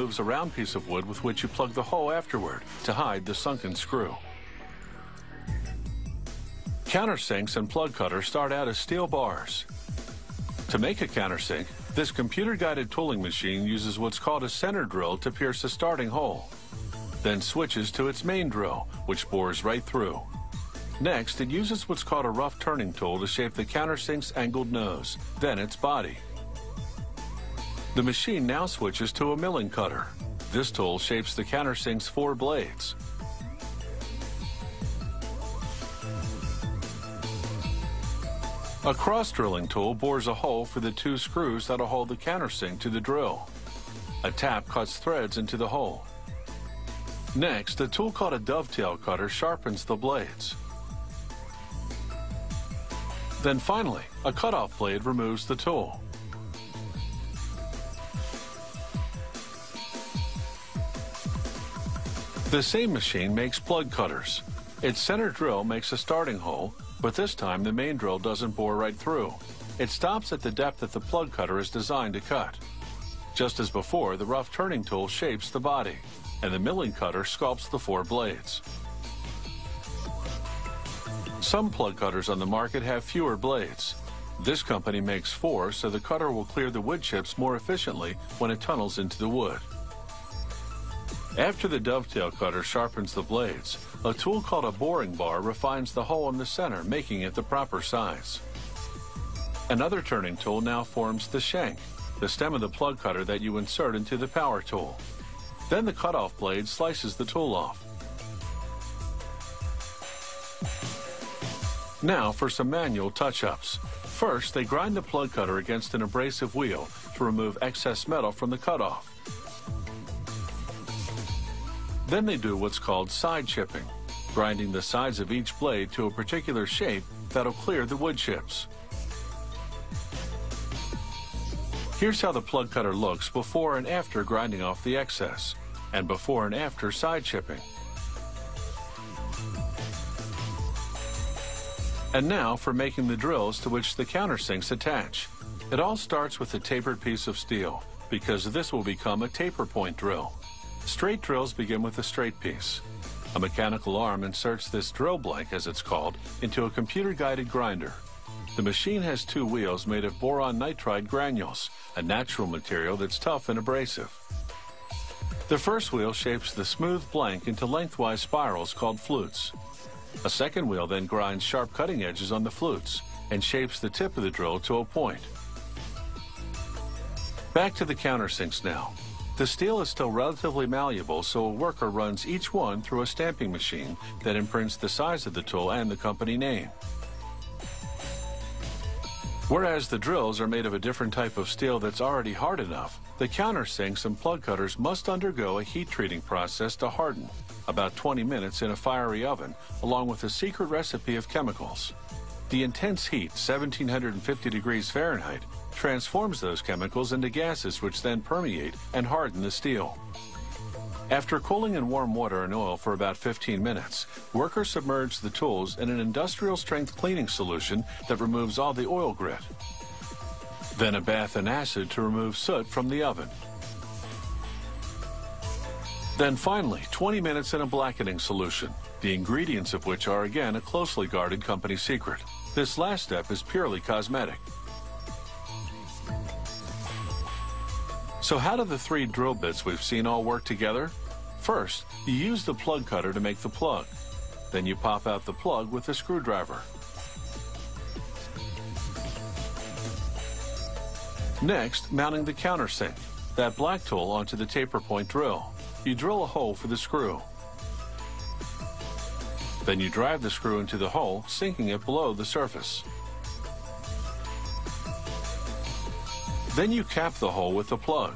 removes a round piece of wood with which you plug the hole afterward to hide the sunken screw. Countersinks and plug cutters start out as steel bars. To make a countersink, this computer-guided tooling machine uses what's called a center drill to pierce a starting hole, then switches to its main drill, which bores right through. Next, it uses what's called a rough turning tool to shape the countersink's angled nose, then its body. The machine now switches to a milling cutter. This tool shapes the countersink's 4 blades. A cross-drilling tool bores a hole for the 2 screws that'll hold the countersink to the drill. A tap cuts threads into the hole. Next, a tool called a dovetail cutter sharpens the blades. Then finally, a cutoff blade removes the tool. The same machine makes plug cutters. Its center drill makes a starting hole, but this time the main drill doesn't bore right through. It stops at the depth that the plug cutter is designed to cut. Just as before, the rough turning tool shapes the body, and the milling cutter sculpts the 4 blades. Some plug cutters on the market have fewer blades. This company makes 4, so the cutter will clear the wood chips more efficiently when it tunnels into the wood. After the dovetail cutter sharpens the blades, a tool called a boring bar refines the hole in the center, making it the proper size. Another turning tool now forms the shank, the stem of the plug cutter that you insert into the power tool. Then the cutoff blade slices the tool off. Now for some manual touch-ups. First, they grind the plug cutter against an abrasive wheel to remove excess metal from the cutoff. Then they do what's called side chipping, grinding the sides of each blade to a particular shape that'll clear the wood chips. Here's how the plug cutter looks before and after grinding off the excess, and before and after side chipping. And now for making the drills to which the countersinks attach. It all starts with a tapered piece of steel, because this will become a taper point drill. Straight drills begin with a straight piece. A mechanical arm inserts this drill blank, as it's called, into a computer-guided grinder. The machine has 2 wheels made of boron nitride granules, a natural material that's tough and abrasive. The first wheel shapes the smooth blank into lengthwise spirals called flutes. A second wheel then grinds sharp cutting edges on the flutes and shapes the tip of the drill to a point. Back to the countersinks now. The steel is still relatively malleable, so a worker runs each one through a stamping machine that imprints the size of the tool and the company name. Whereas the drills are made of a different type of steel that's already hard enough, the countersinks and plug cutters must undergo a heat treating process to harden, about 20 minutes in a fiery oven, along with a secret recipe of chemicals. The intense heat, 1750 degrees Fahrenheit, transforms those chemicals into gases which then permeate and harden the steel. After cooling in warm water and oil for about 15 minutes, workers submerge the tools in an industrial-strength cleaning solution that removes all the oil grit. Then a bath in acid to remove soot from the oven. Then finally, 20 minutes in a blackening solution, the ingredients of which are again a closely guarded company secret. This last step is purely cosmetic. So how do the 3 drill bits we've seen all work together? First, you use the plug cutter to make the plug. Then you pop out the plug with a screwdriver. Next, mounting the countersink, that black tool onto the taper point drill. You drill a hole for the screw. Then you drive the screw into the hole, sinking it below the surface. Then you cap the hole with the plug.